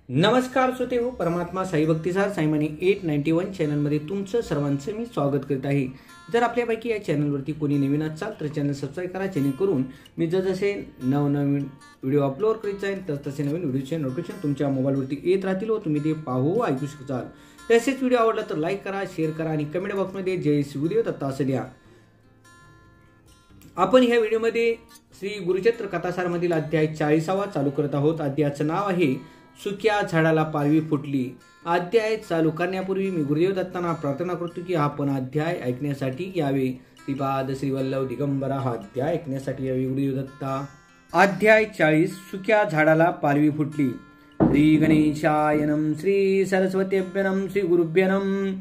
नमस्कार श्रोते हो, परमात्मा साई भक्तिसार साईमनी 891 चॅनलमध्ये तुमचं सर्वांचं मी स्वागत करत आहे। जर आपल्यापैकी या चॅनलवरती कोणी नवीन असाल तर चॅनल सबस्क्राईब करा, जेणेकरून मी जसे नवनवीन व्हिडिओ अपलोड करीत जाईन तसे नवीन व्हिडिओचे नोटिफिकेशन तुमच्या मोबाईलवरती येत राहतील व तुम्ही ते पाहू ऐकू शकाल। तसेच व्हिडिओ आवडला तर लाईक करा, शेअर करा आणि कमेंट बॉक्समध्ये जय श्रीगुरुदेव दत्त असं द्या। आपण ह्या व्हिडिओमध्ये श्री गुरुचरित्र कथासारमधील अध्याय 40वा चालू करत आहोत। अध्यायाचं नाव आहे सुक्या झाडाला पालवी फुटली। अध्याय चालू करण्यापूर्वी मी गुरुदेव दत्तांना प्रार्थना करतो की आपण अध्याय ऐकण्यासाठी यावे। श्रीपाद श्री वल्लभ दिगंबरा हा अध्याय ऐकण्यासाठी यावे। गुरुदेव दत्ता। अध्याय 40 सुक्या झाडाला पालवी फुटली। श्री गणेशायनम श्री सरस्वतीभ्यनम श्री गुरुभ्यनम।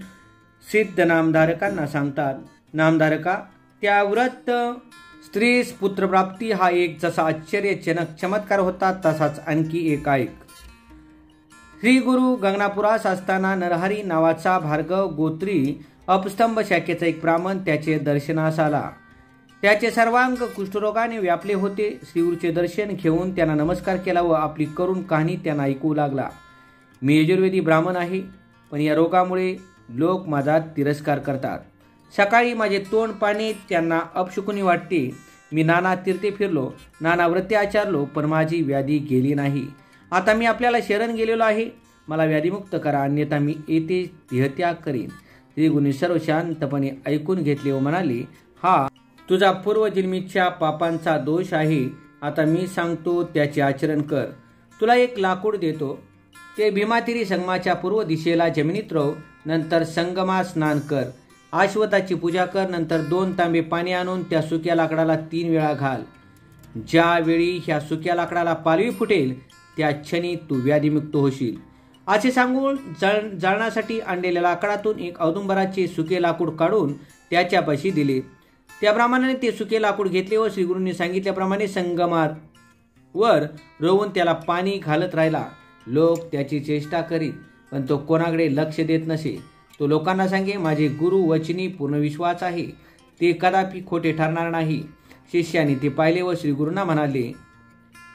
सिद्ध नामधारकांना सांगतात, नामधारका, त्या व्रत स्त्रीस पुत्रप्राप्ती हा एक जसा आश्चर्यजनक चमत्कार होता तसाच आणखी एक ऐक। श्री गुरु गंगनापुरास असताना नरहरी नावाचा भार्गव गोत्री अपस्तंभ शाखेचा एक ब्राह्मण त्याचे दर्शनास आला। त्याचे सर्वांग कुष्ठरोगाने व्यापले होते। श्रीगुरूचे दर्शन घेऊन त्यांना नमस्कार केला व आपली करुण कहाणी त्यांना ऐकू लागला। मी यजुर्वेदी ब्राह्मण आहे, पण या रोगामुळे लोक माझा तिरस्कार करतात। सकाळी माझे तोंड पाणी त्यांना अपशकुनी वाटते। मी नाना तीर्थे फिरलो, नाना व्रते आचारलो, पण माझी व्याधी गेली नाही। आता मी आपल्याला शरण गेलेलो आहे, मला व्याधीमुक्त करा, अन्यथा मी येथे देहत्याग करीन। श्रीगुरूंनी सर्व शांतपणे ऐकून घेतले व म्हणाले, हा तुझा पूर्वजन्मीच्या पापांचा दोष आहे। आता मी सांगतो त्याचे आचरण कर। तुला एक लाकूड देतो, ते भीमातिरी संगमाच्या पूर्व दिशेला जमिनीत रोव, नंतर संगमा स्नान कर, अश्वत्थाची पूजा कर, नंतर 2 तांबे पाणी आणून त्या सुक्या लाकडाला 3 वेळा घाल। ज्यावेळी ह्या सुक्या लाकडाला पालवी फुटेल त्या क्षणी तू व्याधीमुक्त होशील। असे सांगून जाळण्यासाठी आणलेल्या लाकडातून एक औदुंबराचे सुके लाकूड काढून त्याच्यापाशी दिले। त्या ब्राह्मणाने ते सुके लाकूड घेतले व श्रीगुरूंनी सांगितल्याप्रमाणे संगमावर रोवून त्याला पाणी घालत राहिला। लोक त्याची चेष्टा करीत, पण तो कोणाकडे लक्ष देत नसे। तो लोकांना सांगे, माझे गुरु वचनी पूर्ण विश्वास आहे, ते कदापि खोटे ठरणार नाही। शिष्याने ते पाहिले व श्रीगुरूंना म्हणाले,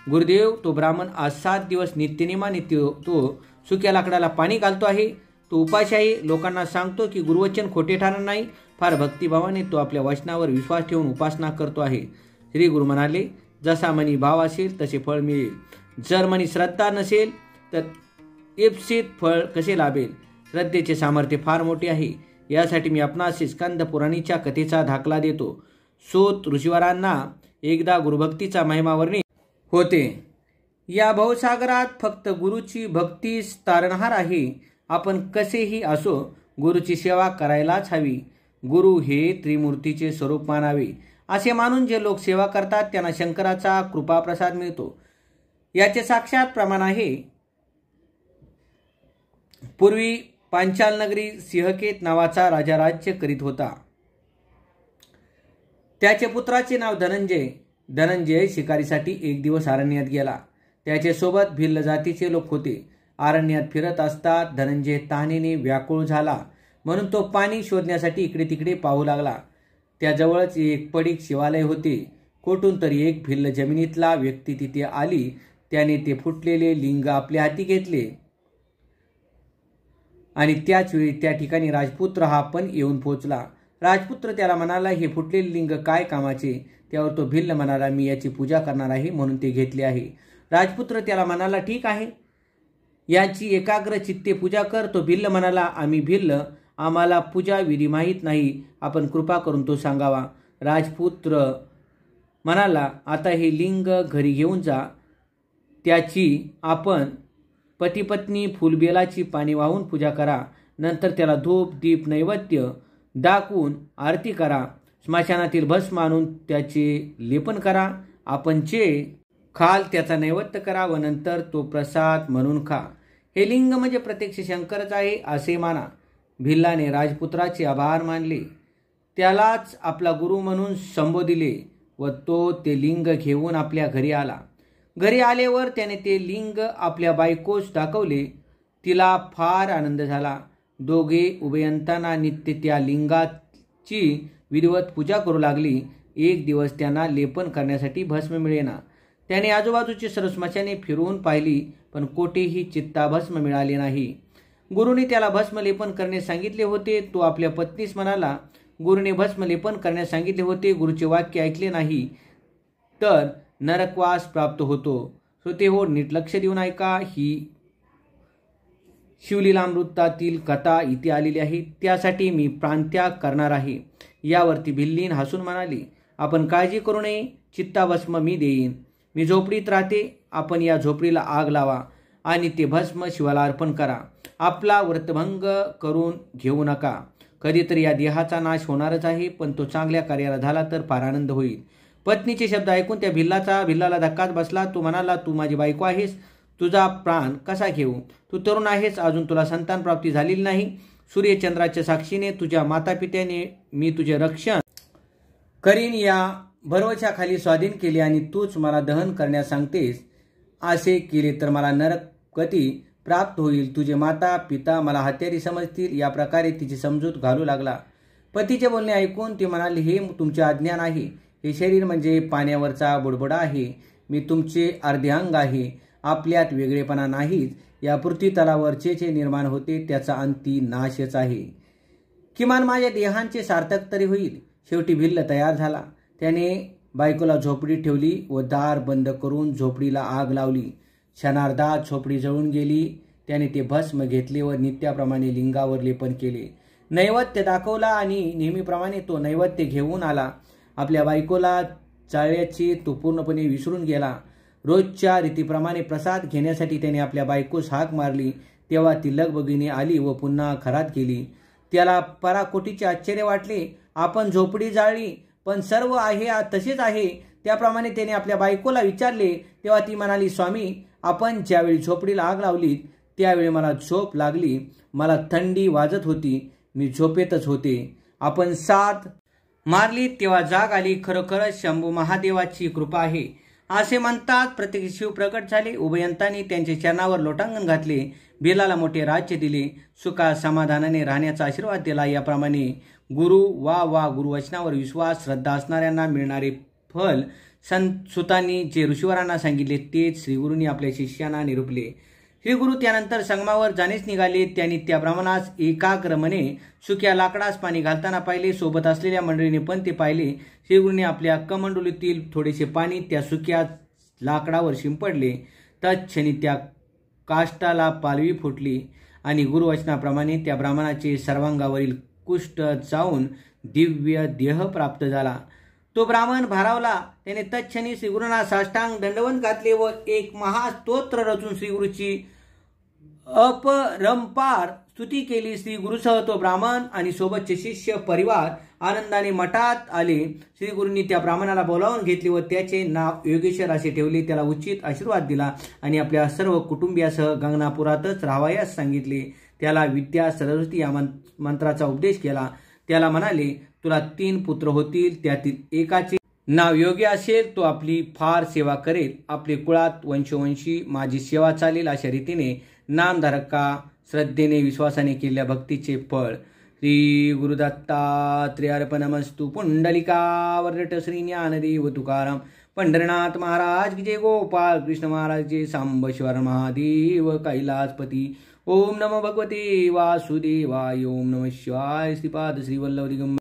गुरुदेव, तो ब्राह्मण आज 7 दिवस नित्यनेमाने तो सुक्या लाकडाला पाणी घालतो आहे। तो उपाशी आहे। लोकांना सांगतो की गुरुवचन खोटे ठरणार नाही। फार भक्तिभावाने तो आपल्या वचनावर विश्वास ठेवून उपासना करतो आहे। श्री गुरु म्हणाले, जसा मनी भाव असेल तसे फळ मिळेल। जर मनी श्रद्धा नसेल तर इप्सित फळ कसे लाभेल? श्रद्धेचे सामर्थ्य फार मोठे आहे। यासाठी मी आपणास स्कंद पुराणीच्या कथेचा दाखला देतो। सूत ऋषीवरांना एकदा गुरुभक्तीचा महिमा वर्णित होते। या भवसागरात फक्त गुरुची भक्तीच तारणहार आहे। आपण कसेही असो, गुरुची सेवा करायलाच हवी। गुरु हे त्रिमूर्तीचे स्वरूप मानावे। असे मानून जे लोक सेवा करतात त्यांना शंकराचा कृपाप्रसाद मिळतो। याचे साक्षात प्रमाण आहे। पूर्वी पांचाल नगरी सिंहकेत नावाचा राजा राज्य करीत होता। त्याचे पुत्राचे नाव धनंजय। धनंजय शिकारीसाठी एक दिवस अरण्यात गेला। त्याचे सोबत भिल्ल जातीचे लोक होते। अरण्यात फिरत असता धनंजय तहानेने व्याकुळ झाला, म्हणून तो पाणी शोधण्यासाठी इकडे तिकडे पाहू लागला। त्याजवळच एक पडीक शिवालय होते। कोठून तरी एक भिल्ल जमिनीतला व्यक्ती तिथे आली। त्याने ते फुटलेले लिंग आपल्या हाती घेतले आणि त्याच वेळी त्या ठिकाणी राजपुत्र हा पण येऊन पोहोचला। राजपुत्र त्याला म्हणाला, हे फुटलेले लिंग काय कामाचे? त्यावर तो भिल्ल म्हणाला, मी याची पूजा करणार आहे म्हणून ते घेतले आहे। राजपुत्र त्याला म्हणाला, ठीक आहे, याची एकाग्र चित्ते पूजा कर। तो भिल्ल म्हणाला, आम्ही भिल्ल, आम्हाला पूजा विधी माहीत नाही, आपण कृपा करून तो सांगावा। राजपुत्र म्हणाला, आता हे लिंग घरी घेऊन जा, त्याची आपण पतिपत्नी फुलबेलाची पाणी वाहून पूजा करा, नंतर त्याला धूप दीप नैवेद्य दाखवून आरती करा, स्मशानातील भस्म आणून त्याचे लेपन करा, आपण जे खाल त्याचा नैवेद्य करा व नंतर तो प्रसाद म्हणून खा। हे लिंग म्हणजे प्रत्यक्ष शंकरच आहे असे माना। भिल्लाने राजपुत्राचे आभार मानले, त्यालाच आपला गुरु म्हणून संबोधिले व तो ते लिंग घेऊन आपल्या घरी आला। घरी आल्यावर त्याने ते लिंग आपल्या बायकोस दाखवले। तिला फार आनंद झाला। दोघे उभयंतांना नित्य त्या लिंगाची विधिवत पूजा करू लागली। एक दिवस त्यांना लेपन करण्यासाठी भस्म मिळेना। त्याने आजूबाजूची सर्व स्मशाने फिरवून पाहिली, पण कोठेही चित्ताभस्म मिळाले नाही. गुरुने त्याला भस्म लेपन करणे सांगितले होते. तो आपल्या पत्नीस म्हणाला, गुरुने भस्म लेपन करण्यास सांगितले होते, गुरुचे वाक्य ऐकले नाही तर नरकवास प्राप्त होतो. श्रोते हो, नीट लक्ष देऊन ऐका. ही शिवलीलामृतातील कथा इथे आलेली आहे, त्यासाठी मी प्राणत्याग करणार आहे. यावरती भिल्लीन हसून म्हणाली, आपण काळजी करू नये, चित्ताभस्म मी देईन. मी झोपडीत राहते, आपण या झोपडीला आग लावा आणि ते भस्म शिवाला अर्पण करा. आपला व्रतभंग करून घेऊ नका. कधीतरी या देहाचा नाश होणारच आहे, पण तो चांगल्या कार्याला झाला तर फार आनंद होईल. पत्नीचे शब्द ऐकून त्या भिल्लाला धक्काच बसला. तो म्हणाला, तू माझी बायको आहेस, तुझा प्राण कसा घेऊ? तू तरुण आहेस, अजून तुला संतान प्राप्ती झालेली नाही. सूर्यचंद्राच्या साक्षीने तुझ्या मातापित्याने मी तुझे रक्षण करीन या भरवशाखाली स्वाधीन केले आणि तूच मला दहन करण्यास सांगतेस. असे केले तर मला नरक गती प्राप्त होईल. तुझे माता पिता मला हत्यारी समजतील. या प्रकारे तिची समजूत घालू लागला. पतीचे बोलणे ऐकून ती म्हणाली, हे तुमचे अज्ञान आहे. हे शरीर म्हणजे पाण्यावरचा बुडबुडा आहे. मी तुमचे अर्धे अंग आहे. आपल्यात वेगळेपणा नाहीच. या पृथ्वी तलावर जे निर्माण होते त्याचा अंती नाशच आहे. किमान माझ्या देहांचे सार्थक तरी होईल. शेवटी भिल्ल तयार झाला. त्याने बायकोला झोपडीत ठेवली व दार बंद करून झोपडीला आग लावली. क्षणार्धात झोपडी जळून गेली. त्याने ते भस्म घेतले व नित्याप्रमाणे लिंगावर लेपन केले. नैवेद्य दाखवला आणि नेहमीप्रमाणे तो नैवेद्य घेऊन आला. आपल्या बायकोला जाळल्याचे तो पूर्णपणे विसरून गेला. रोजच्या रीतीप्रमाणे प्रसाद घेण्यासाठी त्याने आपल्या बायकोस हाक मारली, तेव्हा ती लगबगीने आली व पुन्हा घरात गेली. त्याला पराकोटीचे आश्चर्य वाटले. आपण झोपडी जाळली, पण सर्व आहे तसेच आहे. त्याप्रमाणे त्याने आपल्या बायकोला विचारले, तेव्हा ती म्हणाली, स्वामी, आपण ज्यावेळी झोपडीला आग लावली त्यावेळी मला झोप लागली. मला थंडी वाजत होती. मी झोपेतच होते. आपण साथ मारली तेव्हा जाग आली. खरोखरच शंभू महादेवाची कृपा आहे. असे म्हणतात. प्रत्येक शिव प्रकट झाले. उभयंतांनी त्यांच्या चरणावर लोटांगण घातले. भिल्लाला मोठे राज्य दिले. सुखा समाधानाने राहण्याचा आशीर्वाद दिला. याप्रमाणे गुरुवचनावर विश्वास श्रद्धा असणाऱ्यांना मिळणारे फल सुतांनी जे ऋषीवरांना सांगितले तेच श्रीगुरूंनी आपल्या शिष्यांना निरूपले. श्रीगुरु त्यानंतर संगमावर जाणेच निघाले. त्यांनी त्या ब्राह्मणास एकाग्र मने सुक्या लाकडास पाणी घालताना पाहिले. सोबत असलेल्या मंडळीने पण ते पाहिले. श्रीगुरूंनी आपल्या कमंडलूतील थोडेसे पाणी त्या सुक्या लाकडावर शिंपडले. तत्क्षणी त्या काष्टाला पालवी फुटली आणि गुरुवचनाप्रमाणे त्या ब्राह्मणाचे सर्वांगावरील कुष्ठ जाऊन दिव्य देह प्राप्त झाला. तो ब्राह्मण भारावला. त्याने तत्क्षणी श्रीगुरूंना साष्टांग दंडवत घातले व एक महास्तोत्र रचून श्रीगुरूची अपरंपार स्तुती केली. श्रीगुरूसह तो ब्राह्मण आणि सोबतचे शिष्य परिवार आनंदाने मठात आले. श्रीगुरूंनी त्या ब्राह्मणाला बोलावून घेतले व त्याचे नाव योगेश्वर असे ठेवले. त्याला उचित आशीर्वाद दिला आणि आपल्या सर्व कुटुंबियासह गंगनापुरातच राहावयास सांगितले. त्याला विद्या सरस्वती या मंत्राचा उपदेश केला. त्याला म्हणाले, तुला 3 पुत्र होतील. त्यातील एकाचे नाव योगी असेल. तो आपली फार सेवा करेल. आपले कुळात वंशोवंशी माझी सेवा चालेल. अशा रीतीने नामधारका श्रद्धेने विश्वासाने केलेल्या भक्तीचे फळ. श्री गुरुदत्तात्रेय अर्पणमस्तु. पुंडलिकावर्त श्री ज्ञानदेव तुकाराम पंढरनाथ महाराज की जय. गोपाल कृष्ण महाराज जय. सांबेश्वर महादेव कैलासपती. ओम नमो भगवते वासुदेवाय. ओम नमः शिवाय. श्रीपाद श्री वल्लभ दिगंबर.